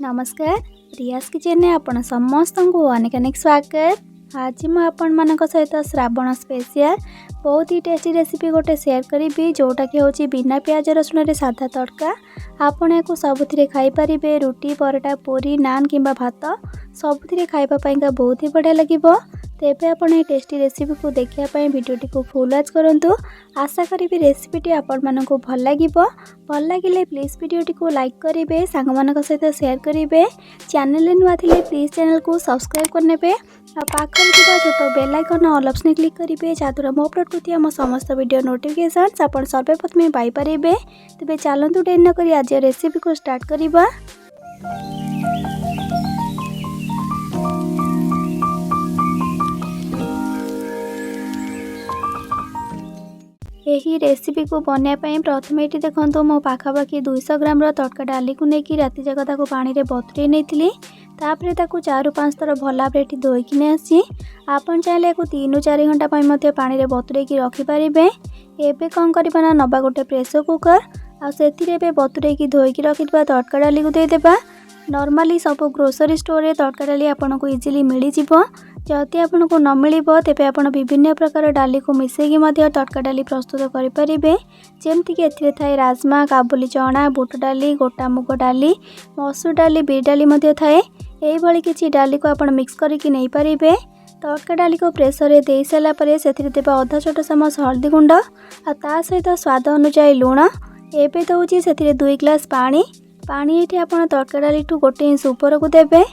नमस्कार प्रियास किचन में आपण समस्त को अनेक अनेक स्वागत। आज मुझे सहित श्रावण स्पेशल बहुत ही टेस्टी रेसिपी गोटे शेयर करी जोटा कि हूँ बिना पियाज रसुण रे साधा तड़का। आपण या सबुथ खाईपारे रुटी परोटा पूरी नान किंबा भात सबुथ खावाई बहुत ही बढ़िया लगे। तेबे आपण ये टेस्टी रेसिपी को देखापी वीडियोटी को फुल वॉच करूँ। आशा करी रेसिपीटी आपण मानक भल लगे प्लीज वीडियोटी को लाइक करेंगे, सांग मान सहित शेयर करेंगे। चैनल नुआ थे प्लीज चैनल को सब्सक्राइब करने पाखर छोट bell icon all option click करेंगे जहाँद्वारा मो अपलोड करथिया मो समस्त वीडियो नोटिफिकेशंस आपण सर्वप्रथम पाई परिबे। तेबे चलंतु देर न करी आज रेसिपी को स्टार्ट करिबा। यही रेसिपी को बनाई प्रथम ये देखो मो पाखापाखि 200 ग्राम तड़का डाली को लेकिन राति जाक पानी रे बतुरे नहीं तापर ताकू 4-5 थर भल भाव ये धोईकी आसी आपन चाहिए 3-4 घंटा पानी रे बतुरे रखिपारे। एबे कौन करबा ना नबा गोटे प्रेसर कुकर आ से बतुरे धोईकी रखिथिबा तड़का डाली को देदेबा। नॉर्मली सब ग्रोसरी स्टोर रे तड़का डाली आपन को इजीली मिल जिवो। जदि आपन को न मिल तेबे आपन विभिन्न प्रकार डाली को मिसेकी तड़का डाली प्रस्तुत करें। जमती कि एथिरे थाए राजमा, काबुली चना, बुट डाली, गोटा मुग डाली, मसूर डाली, बिर डाली थाए। यही किसी डाली को आपन मिक्स करके नहीं पारे। तड़का डाली को प्रेसर रे दे सारा पर से देबा आधा छोट चामच हल्दी गुंड आ सहित स्वाद अनुसार लुण। एबे दउची से 2 ग्लास पानी ये आपन तड़का डाली ठू 1 इंच ऊपर को देबे।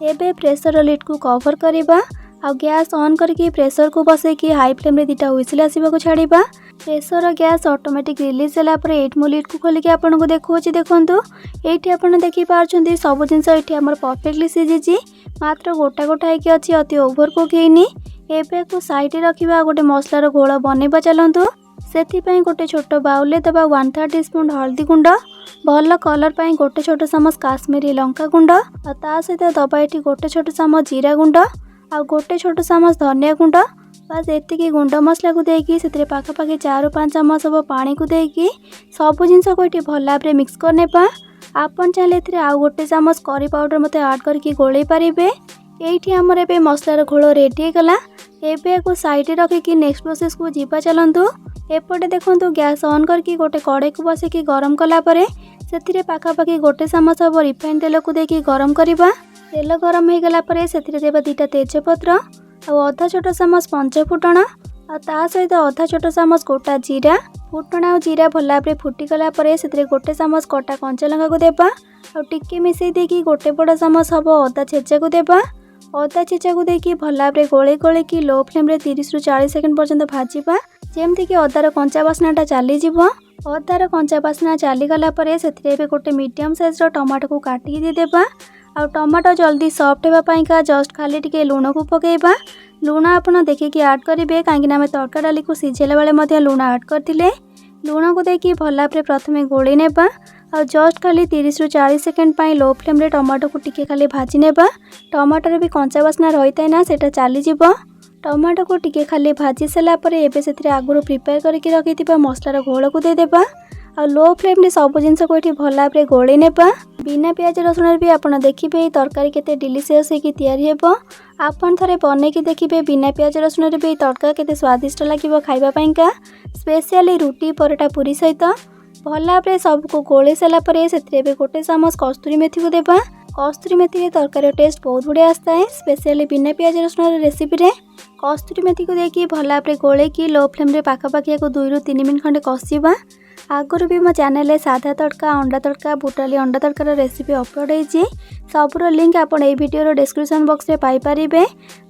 एबे प्रेसर लिड को कवर करबा आ गैस ऑन करके प्रेसर को बसैकी हाई फ्लेम रे 2टा हुइसिल आसीबा को छाड़ीबा। प्रेसर गैस ऑटोमेटिक रिलीज होला पर 8 मो लिड को खोलिके आपन को देखौची। देखंतु एठी आपन देखि पारछंती सब जिंस एठी हमर परफेक्टली सिजिची मात्र गोटा गोटा है कि अछि अति ओवर कुक हेनी। एबे को साइड रे रखिबा गोटे मसलार घोल बनेबा। चलंतु सेथि पई गोटे छोट बाउल ले दबा 1/3 टीस्पून हल्दी गुंड, भल कलर पई गोटे छोट चामच काश्मीरी लंका गुंड आ ता सहित दबा एठी गोटे छोट चामच जीरा गुंड आ गोटे छोट चामच धनिया गुंड। बस एतिकी गुंड मसला को देकी से पाखापाखि 4-5 चामच हम पानी को देकी सब जिनस को ये भल भाव मिक्स करने। आपन चाहिए आउ गोटे चामच करी पाउडर मत ऐड करके गोले पारे। ये आमर ए मसलार घोल रेडी गला। एबे को साइड रखिकी नेक्स्ट प्रोसेस को जीवा। चलंतु एपटे देखंतु गैस ऑन करके गोटे कड़े को बसैकी गरम कला परे से पाखापाखि गोटे चामच हम रिफाइंड तेल को देकी गरम करबा। तेल गरम हो गला परे से देबा 2टा तेजपत्र आ आधा छोट चामच पंच फुटण आ ता सहित आधा छोट चामच गोटा जीरा। फुटण आ जीरा भल भाव फुटिगला परे से गोटे चामच कटा कंचा लंका को देबा आ टिके मिसई देकी गोटे बड़ चामच हम अदा छेचा को देबा। अदा छेचा को देकी भल भाव गोले गोले की लो फ्लेम रे 30-40 सेकंड पर्यंत भाजिबा जेमती कि अदार कंचा बास्नाटा चली जीवो। अदार कंचा बास्ना चली गला परे से गोटे मीडियम साइज टमाटो को काटिकी दे देबा। आ टमाटो जल्दी सॉफ्ट होगा जस्ट खाली टिके लुण को पकेबा। लुण आपन देखिकी ऐड करेंगे कहीं आम तड़का डाली को सिझेला बेले लुण ऐड करथिले। लुण को देकी भल भाव प्रथमे गोली नेबा आ जस्ट खाली 30-40 सेकंड लो फ्लेम रे टमाटो को टिके खाली भाजी नेबा। टमाटर भी कंचा बास्ना रही था ना सेटा चली जीवो। टमाटो को टिके खाली भाजी सारा पर एबे से आगुरी प्रिपेयर करके रखिथिबा मसलार घोल को दे देबा आ लो फ्लेम रे सब जिनस को ये भल भाव गोली नेबा। बिना पियाज रसुण भी आपड़ देखिए तरकारी केते डिलीशियस होगी तैयारी हेबो। आपन थरे बनैकी देखिए बिना पियाज रसुण भी तड़का केते स्वादिष्ट लागिबो खाइबा। स्पेशली रुटी परोटा पूरी सहित भल भाव सबको गोली सारा पर से गोटे चामच कस्तूरी मेथी को देबा। कस्तूरी मेथी तरकारी टेस्ट बहुत बढ़िया आसता है स्पेशली बिना पियाज रसुण रेसिपी रे। कस्तूरी मेथी को देकी भल भाव गोले की लो फ्लेम रे पाखापाखि 2-3 मिनट खंडे कषिबा। आगुरी भी मो चैनल साधा तड़का, अंडा तड़का, बुटाली अंडा तड़कार रेसिपी अपलोड होती सबूर लिंक आप वीडियो डिस्क्रिप्शन बॉक्स रे पाई परिबे।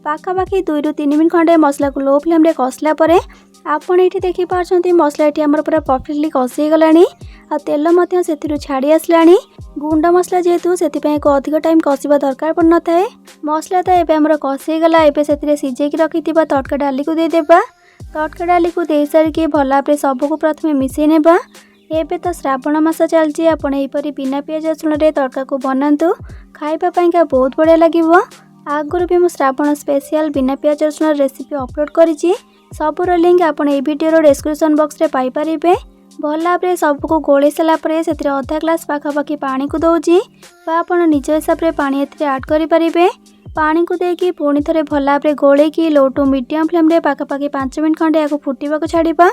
पाखापाखि 2-3 मिनट खंडे मसला को लो फ्लेम रे कषला परे आपन ये देखि पारछंती मसला ये आमर पूरा परफेक्टली कषि गलानी आ तेल मध्य सेथिरु छाड़ी आसलानी। गुंड मसला जेहेतु से को अधिक टाइम कषिबा दरकार पड़ न थाए। मसला तो एबे आमर कषि गला। एबे सेथिरे सिझेकी रखिथिबा तड़का डाली को दे देबा। तड़का डाली को दे सारिकी भल भाव सबको प्रथमे मिसई नेबा। एबे तो श्रावण मास चलती आपन एपरी बिना पियाज रसुण रे तड़का को बनातु खाइबा बहुत बढ़िया लगिवो। आगुरी भी मु श्रावण स्पेशल बिना पियाज रसुण रेसिपी अपलोड करिछि सबूर लिंक आपन ए वीडियो डिस्क्रिप्शन बॉक्स रे पाई परिबे। भल भाव सबको गोले सारापर से अधा ग्लास पाखापाखि पानी को दौजी बा आप निज हिसाब से पानी एड करें। पानी को देकी पुणी थे भल भाव गोले लो टू मीडियम फ्लेम पाखापाखि 5 मिनट खंडे या फुटा छाड़ा।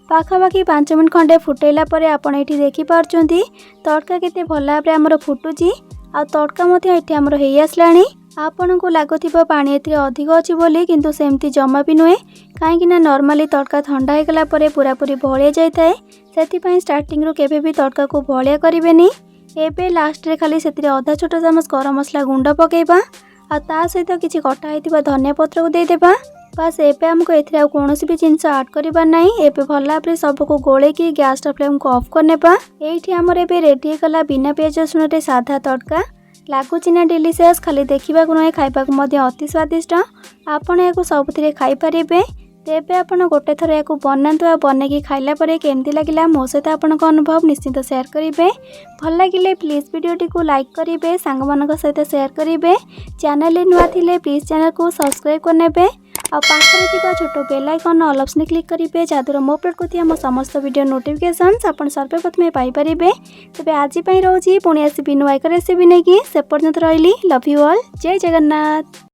पाखापाखि 5 मिनट खंडे फुटेला आप देखिपुं तड़का केते भल भाव आमर फुटुची आ तड़का आमर हो आसला। आपन को लगुव पानी अधिक अच्छी बोली किंतु सेमती जमा भी नुहे कहीं नॉर्मली तड़का ठंडा होगला पूरापूरी भलिया जाए से स्टार्टिंग रू केबे भी तड़का को भलिया करेनि। एबे लास्ट रे खाली से अधा छोट चामच गरम मसला गुंड पकेबा आ ता सहित किसी कटा होइतिबा धनिया पत्र को देदेबा। बस एबे हमको एथिरे कौन भी जिनस ऐड करिबार नाही। एबे भल भाव सबको गोले की गैस फ्लेम को ऑफ करनेबा। एठी हमर एबे रेडी गला बिना पियाज रसुन रे साधा तड़का लगुच ना डिलीशियस खाली देखा नुहे खाइबा अति स्वादिष्ट। आपड़ या सबुथ खाईपारे। तेबे आपन गोटे थर या बनातु बनैकी खाइला केमती लगिला मो सहित आपन अनुभव निश्चिंत शेयर करेंगे। भल लगिले प्लीज वीडियोटी को लाइक करेंगे, सांग मान सहित शेयर करेंगे। चैनल नुआ थिले प्लीज चैनल को सब्सक्राइब करने और पाखे छोट bell icon all option click करेंगे जहाँद्वारा मो अपलोड करथिबा मो समस्त वीडियो नोटिफिकेशंस आपन सर्वप्रथमे पाई परिबे। तबे आज पई रहउची पुणी आसीबि नुआ एक रेसिपी नेकी से पर्यंत रहिली। लव यू ऑल, जय जगन्नाथ।